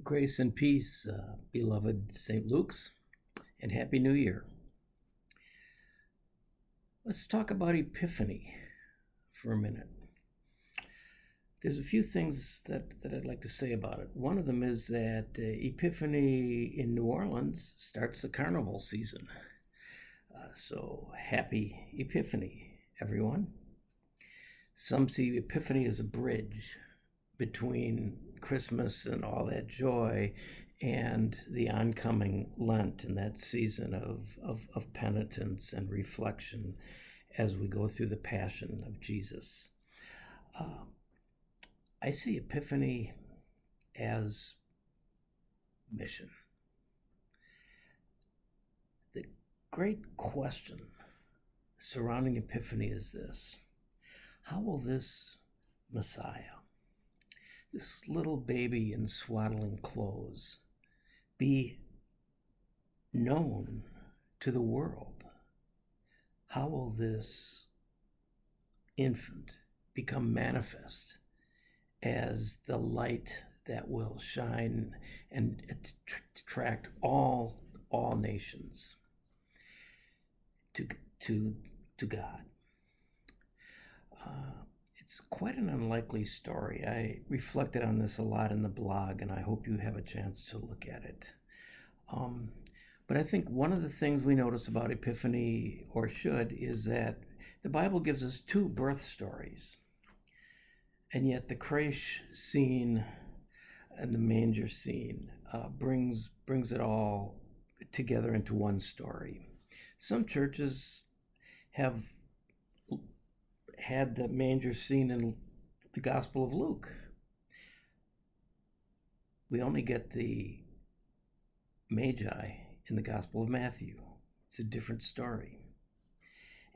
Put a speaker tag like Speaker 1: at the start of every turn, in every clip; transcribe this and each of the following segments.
Speaker 1: Grace and peace, beloved St. Luke's, and Happy New Year. Let's talk about Epiphany for a minute. There's a few things that I'd like to say about it. One of them is that Epiphany in New Orleans starts the carnival season. So happy Epiphany, everyone. Some see Epiphany as a bridge between Christmas and all that joy and the oncoming Lent and that season of penitence and reflection as we go through the passion of Jesus. I see Epiphany as mission. The great question surrounding Epiphany is this: how will this Messiah, this little baby in swaddling clothes, be known to the world? How will this infant become manifest as the light that will shine and attract all nations to God? It's quite an unlikely story. I reflected on this a lot in the blog, and I hope you have a chance to look at it. But I think one of the things we notice about Epiphany, or should, is that the Bible gives us two birth stories. And yet the creche scene and the manger scene brings it all together into one story. Some churches have had the manger scene in the Gospel of Luke. We only get the Magi in the Gospel of Matthew. It's a different story.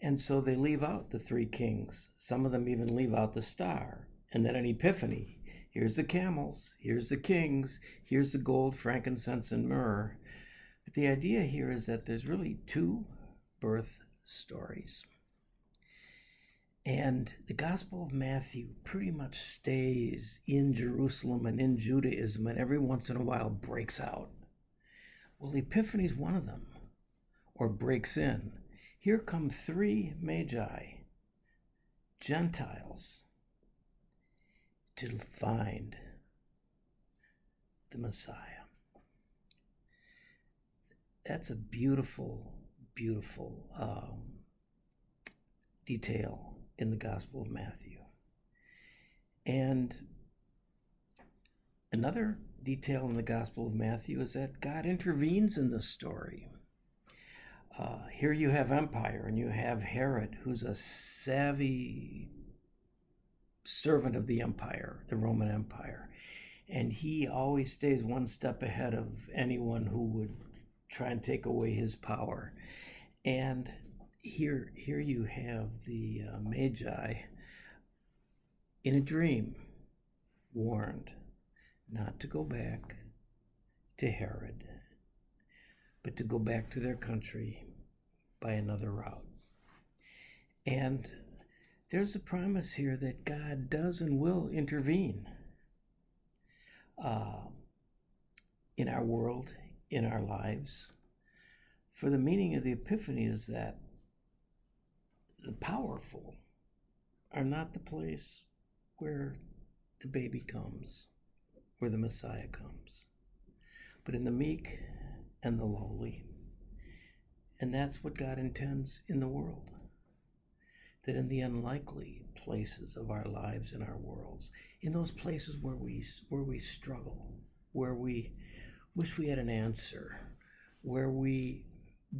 Speaker 1: And so they leave out the three kings. Some of them even leave out the star. And then an Epiphany. Here's the camels, here's the kings, here's the gold, frankincense, and myrrh. But the idea here is that there's really two birth stories. And the Gospel of Matthew pretty much stays in Jerusalem and in Judaism, and every once in a while breaks out. Well, Epiphany is one of them, or breaks in. Here come three Magi, Gentiles, to find the Messiah. That's a beautiful, beautiful detail in the Gospel of Matthew. And another detail in the Gospel of Matthew is that God intervenes in the story. Here you have empire, and you have Herod, who's a savvy servant of the empire, the Roman Empire. And he always stays one step ahead of anyone who would try and take away his power. And here you have the Magi in a dream, warned not to go back to Herod, but to go back to their country by another route. And there's a promise here that God does and will intervene in our world, in our lives. For the meaning of the Epiphany is that the powerful are not the place where the baby comes, where the Messiah comes, but in the meek and the lowly. And that's what God intends in the world. That in the unlikely places of our lives and our worlds, in those places where we struggle, where we wish we had an answer, where we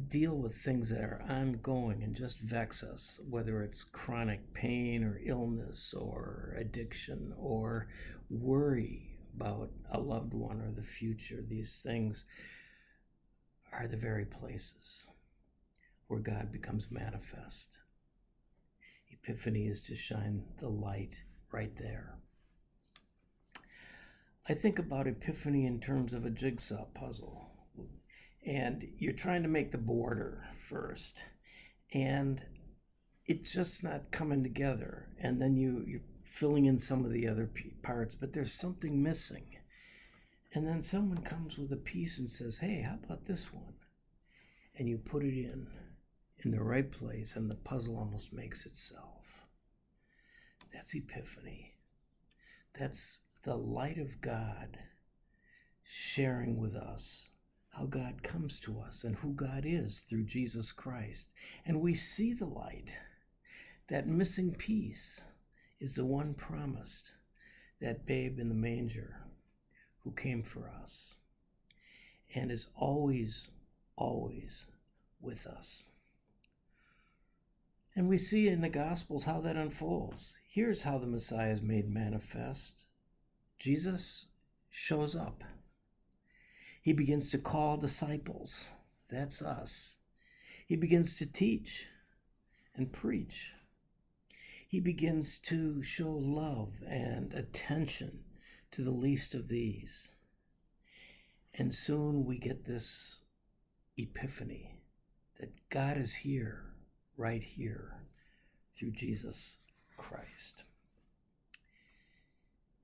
Speaker 1: deal with things that are ongoing and just vex us, whether it's chronic pain or illness or addiction or worry about a loved one or the future, these things are the very places where God becomes manifest. Epiphany is to shine the light right there. I think about Epiphany in terms of a jigsaw puzzle. And you're trying to make the border first. And it's just not coming together. And then you're filling in some of the other parts, but there's something missing. And then someone comes with a piece and says, hey, how about this one? And you put it in the right place, and the puzzle almost makes itself. That's Epiphany. That's the light of God sharing with us how God comes to us and who God is through Jesus Christ. And we see the light. That missing piece is the one promised, that babe in the manger who came for us and is always, always with us. And we see in the Gospels how that unfolds. Here's how the Messiah is made manifest. Jesus shows up. He begins to call disciples. That's us. He begins to teach and preach. He begins to show love and attention to the least of these. And soon we get this epiphany that God is here, right here, through Jesus Christ.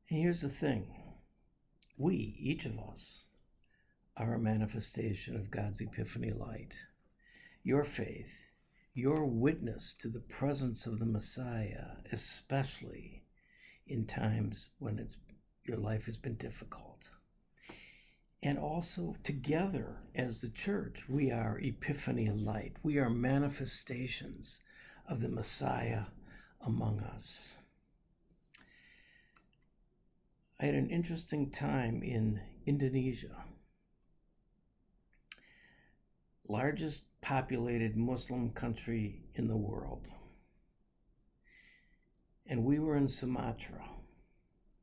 Speaker 1: And here's the thing. We, each of us, are a manifestation of God's epiphany light. Your faith, your witness to the presence of the Messiah, especially in times when your life has been difficult. And also together as the church, we are epiphany light. We are manifestations of the Messiah among us. I had an interesting time in Indonesia, largest populated Muslim country in the world. And we were in Sumatra.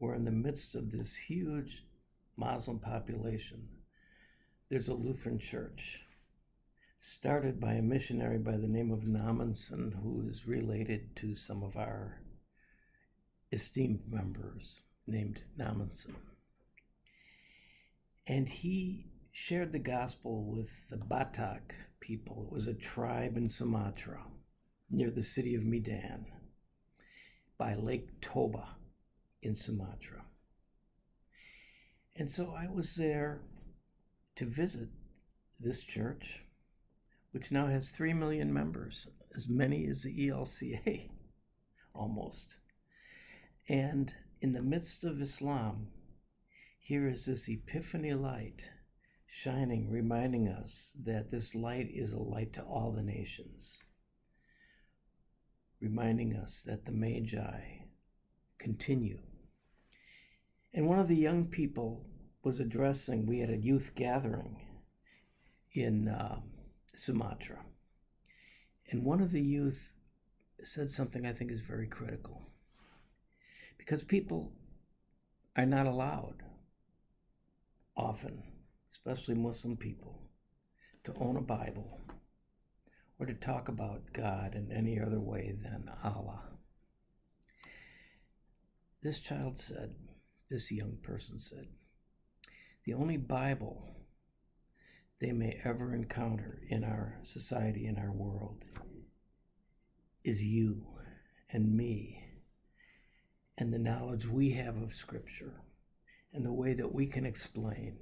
Speaker 1: We're in the midst of this huge Muslim population. There's a Lutheran Church started by a missionary by the name of Nammensen, who is related to some of our esteemed members named Nammensen. And he shared the gospel with the Batak people. It was a tribe in Sumatra near the city of Medan by Lake Toba in Sumatra. And so I was there to visit this church, which now has 3 million members, as many as the ELCA, almost. And in the midst of Islam, here is this epiphany light shining, reminding us that this light is a light to all the nations, reminding us that the Magi continue. And one of the young people was addressing, we had a youth gathering in Sumatra. And one of the youth said something I think is very critical. Because people are not allowed, often, especially Muslim people, to own a Bible or to talk about God in any other way than Allah. This child said, this young person said, the only Bible they may ever encounter in our society, in our world, is you and me, and the knowledge we have of Scripture, and the way that we can explain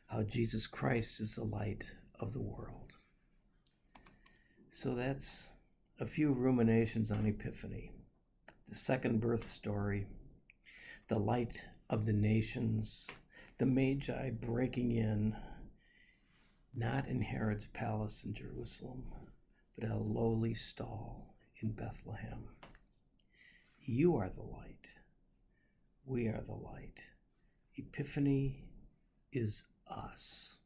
Speaker 1: how Jesus Christ is the light of the world. So that's a few ruminations on Epiphany. The second birth story, the light of the nations, the Magi breaking in, not in Herod's palace in Jerusalem, but at a lowly stall in Bethlehem. You are the light. We are the light. Epiphany is us.